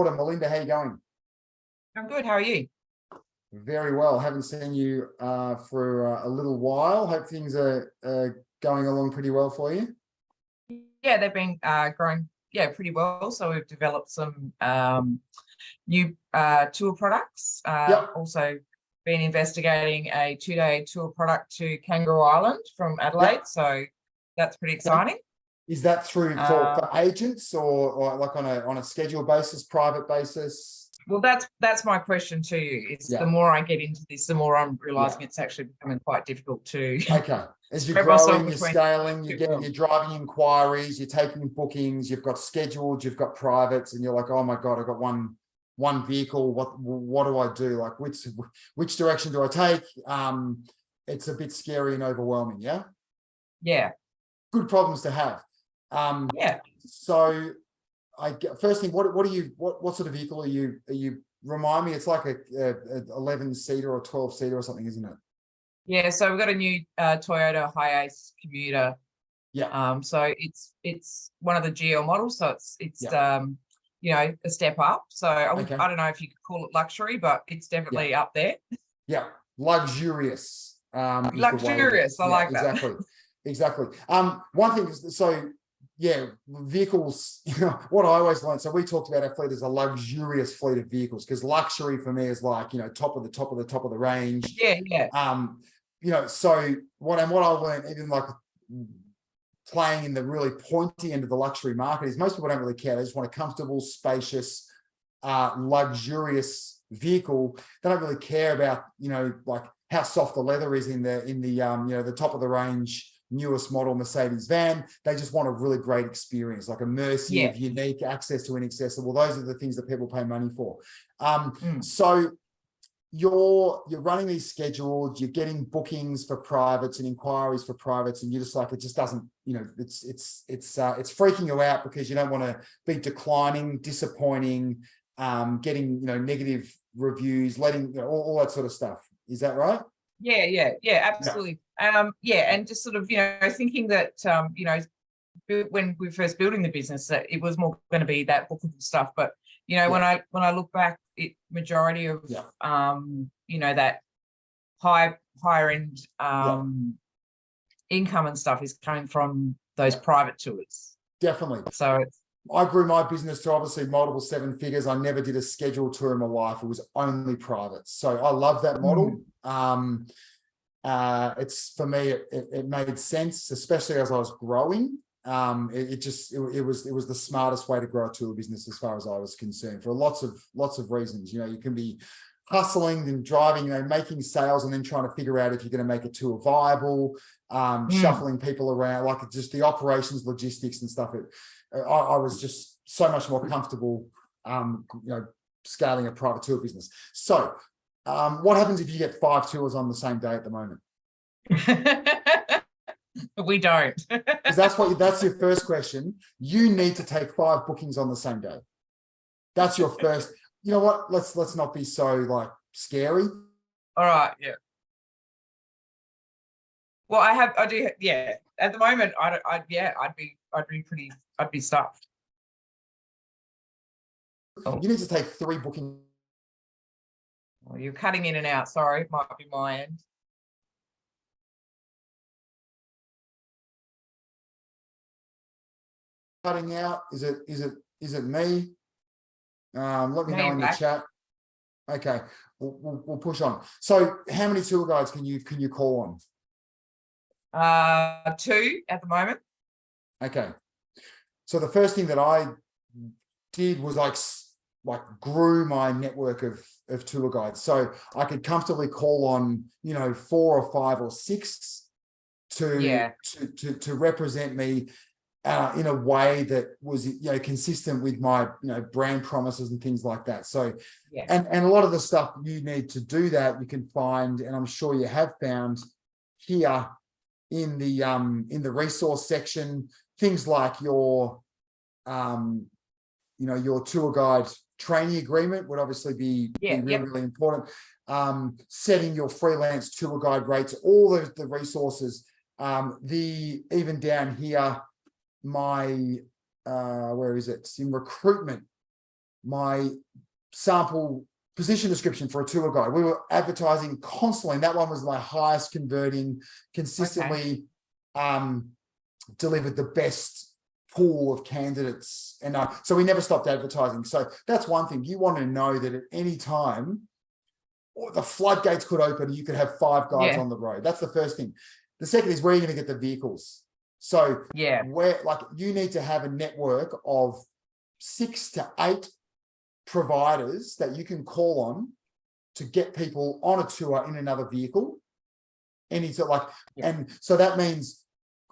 Melinda, how you going? I'm good. How are you? Very well. Haven't seen you for a little while. Hope things are going along pretty well for you. Yeah, they've been growing, pretty well. So we've developed some new tour products. Yep. Also been investigating a 2-day tour product to Kangaroo Island from Adelaide. Yep. So that's pretty exciting. Is that through for agents or like on a schedule basis, private basis? Well, that's my question to you. Is Yeah. the more I get into this, the more I'm realizing it's actually becoming quite difficult to. Okay. As you're spread myself growing, you're between scaling, two you're driving inquiries, you're taking bookings, you've got scheduled, you've got privates, and you're like, oh my God, I've got one vehicle. What do I do? Like which direction do I take? It's a bit scary and overwhelming. Yeah. Yeah. Good problems to have. Yeah. So first thing, what sort of vehicle are you remind me? It's like a 11-seater or 12-seater or something, isn't it? Yeah, so we've got a new Toyota Hiace commuter. Yeah. So it's one of the GL models, so it's a step up. So I don't know if you could call it luxury, but it's definitely up there. Yeah, luxurious. Luxurious. I like that. Exactly. One thing is, so yeah, vehicles, what I always learned. So we talked about our fleet as a luxurious fleet of vehicles, because luxury for me is like, top of the range. Yeah. So what I learned, even like playing in the really pointy end of the luxury market, is most people don't really care. They just want a comfortable, spacious, luxurious vehicle. They don't really care about, like how soft the leather is in the top of the range newest model Mercedes van. They just want a really great experience, like immersive, unique, access to inaccessible. Those are the things that people pay money for. So you're running these schedules, you're getting bookings for privates and inquiries for privates, and you're just like, it just doesn't, it's freaking you out because you don't want to be declining, disappointing, getting negative reviews, letting all that sort of stuff. Is that right? Yeah, absolutely. And just sort of, thinking that, when we were first building the business, that it was more going to be that bookable stuff. But, when I look back, majority of, that higher end income and stuff is coming from those private tours. Definitely. So I grew my business to obviously multiple 7 figures. I never did a scheduled tour in my life. It was only private. So I love that model. It's, for me, it made sense, especially as I was growing. It was the smartest way to grow a tour business as far as I was concerned, for lots of reasons. You can be hustling and driving, making sales, and then trying to figure out if you're going to make a tour viable, shuffling people around, like just the operations, logistics and stuff. I was just so much more comfortable, scaling a private tour business. So what happens if you get 5 tours on the same day at the moment? We don't. Because that's your first question. You need to take 5 bookings on the same day. That's your first. You know what? Let's not be so like scary. All right. Yeah. Well, I do. Yeah. At the moment, I'd be stuffed. You need to take 3 bookings. Well, you're cutting in and out. Sorry, it might be my end. Cutting out. Is it me? Let me know in the chat. Okay, we'll push on. So how many tour guides can you call on? 2 at the moment. Okay. So the first thing that I did was like grew my network of tour guides. So I could comfortably call on, 4 or 5 or 6 to represent me in a way that was, consistent with my, brand promises and things like that. So, and a lot of the stuff you need to do that, you can find, and I'm sure you have found here in the resource section, things like your tour guide training agreement would obviously be really important. Setting your freelance tour guide rates, all the resources, even down here, my where is it? It's in recruitment. my sample position description for a tour guide. We were advertising constantly, and that one was my highest converting, consistently delivered the best pool of candidates. And so we never stopped advertising. So that's one thing. You want to know that at any time, the floodgates could open and you could have 5 guides on the road. That's the first thing. The second is where you're going to get the vehicles. So where, like, you need to have a network of 6 to 8 providers that you can call on to get people on a tour in another vehicle. And so that means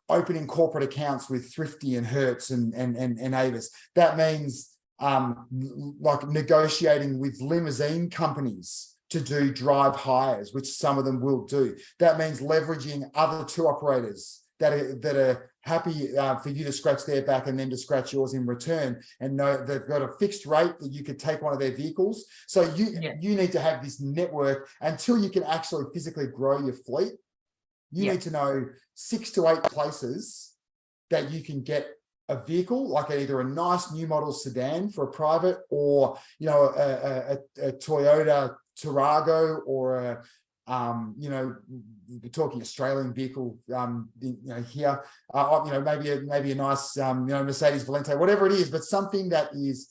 opening corporate accounts with Thrifty and Hertz and Avis. That means like negotiating with limousine companies to do drive hires, which some of them will do. That means leveraging other tour operators that are happy for you to scratch their back and then to scratch yours in return, and know they've got a fixed rate that you could take one of their vehicles. So you need to have this network until you can actually physically grow your fleet. You need to know 6 to 8 places that you can get a vehicle, like either a nice new model sedan for a private, or a Toyota Tarago, or a we're talking Australian vehicle, here, maybe a nice, Mercedes Valente, whatever it is, but something that is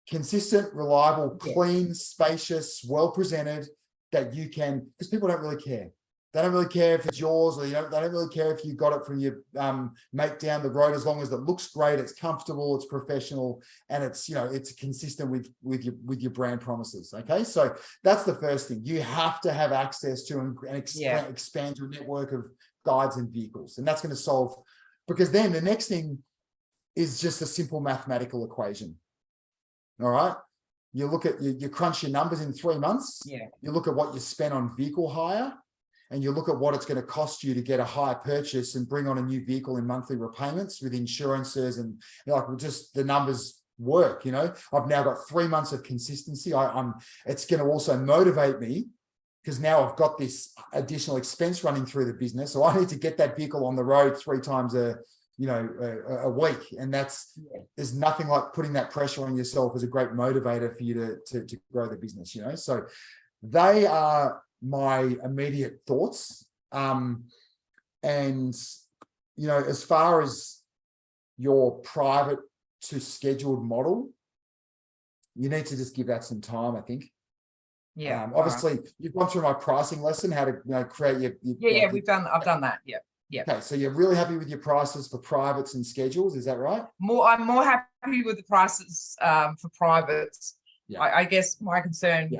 consistent, reliable, clean, spacious, well presented, that you can, because people don't really care. They don't really care if it's yours, or they don't really care if you got it from your mate down the road, as long as it looks great, it's comfortable, it's professional, and it's it's consistent with your brand promises. Okay, so that's the first thing. You have to have access to and expand your network of guides and vehicles, and that's going to solve. Because then the next thing is just a simple mathematical equation. All right. You look at you crunch your numbers in 3 months. You look at what you spent on vehicle hire, and you look at what it's going to cost you to get a hire purchase and bring on a new vehicle in monthly repayments with insurances, and just the numbers work. I've now got 3 months of consistency. It's going to also motivate me, because now I've got this additional expense running through the business. So I need to get that vehicle on the road 3 times a week. And there's nothing like putting that pressure on yourself as a great motivator for you to grow the business, So they are my immediate thoughts. As far as your private to scheduled model, you need to just give that some time, I think. Obviously you've gone through my pricing lesson, how to create your I've done that. Okay, so you're really happy with your prices for privates and schedules, is that right? I'm more happy with the prices for privates. I guess my concern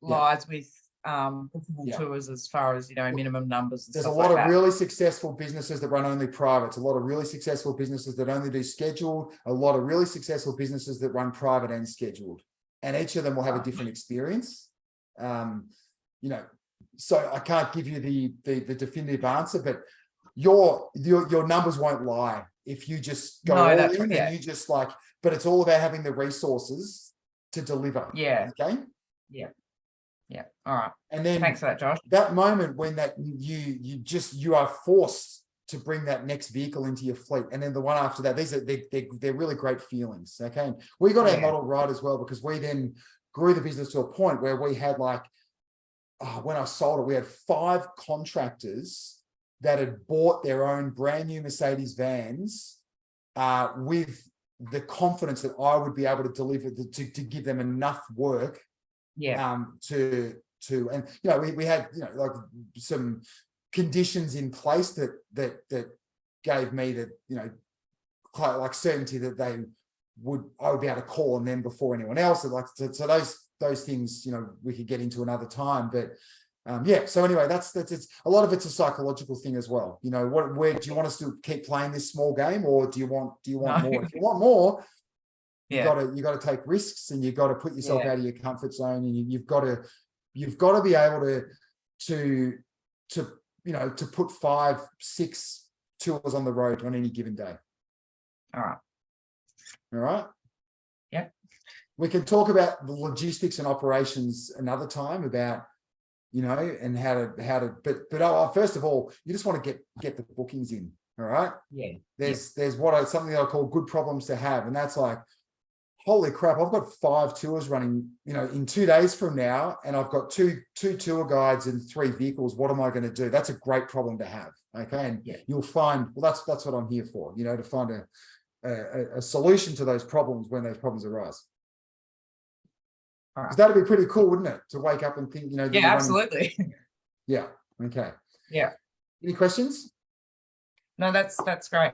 lies with bookable tours, as far as minimum numbers. There's a lot of really successful businesses that run only privates, a lot of really successful businesses that only do scheduled, a lot of really successful businesses that run private and scheduled, and each of them will have a different experience. So I can't give you the definitive answer, but your numbers won't lie if you just go all in and you just but it's all about having the resources to deliver. Okay. All right. And then thanks for that, Josh. That moment when that you are forced to bring that next vehicle into your fleet, and then the one after that, they're really great feelings. Okay. And we got our model right as well, because we then grew the business to a point where we had when I sold it, we had 5 contractors that had bought their own brand new Mercedes vans with the confidence that I would be able to deliver to give them enough work we had some conditions in place that gave me the certainty that I would be able to call on them before anyone else. So those things we could get into another time, but so anyway, that's it's a lot of it's a psychological thing as well. Where do you want us to keep playing this small game, or do you want more? If you want more, you got to take risks, and you've got to put yourself out of your comfort zone, and you've got to be able to put 5, 6 tours on the road on any given day. All right. Yeah. We can talk about the logistics and operations another time, about and how to but first of all, you just want to get the bookings in. All right. Yeah. There's something that I call good problems to have, and that's holy crap, I've got 5 tours running, you know, in 2 days from now, and I've got two tour guides and 3 vehicles. What am I going to do? That's a great problem to have. Okay. And you'll find, well, that's what I'm here for, you know, to find a solution to those problems when those problems arise. All right. That'd be pretty cool, wouldn't it? To wake up and think, you know, Yeah, absolutely. Yeah. Okay. Yeah. Any questions? No, that's great.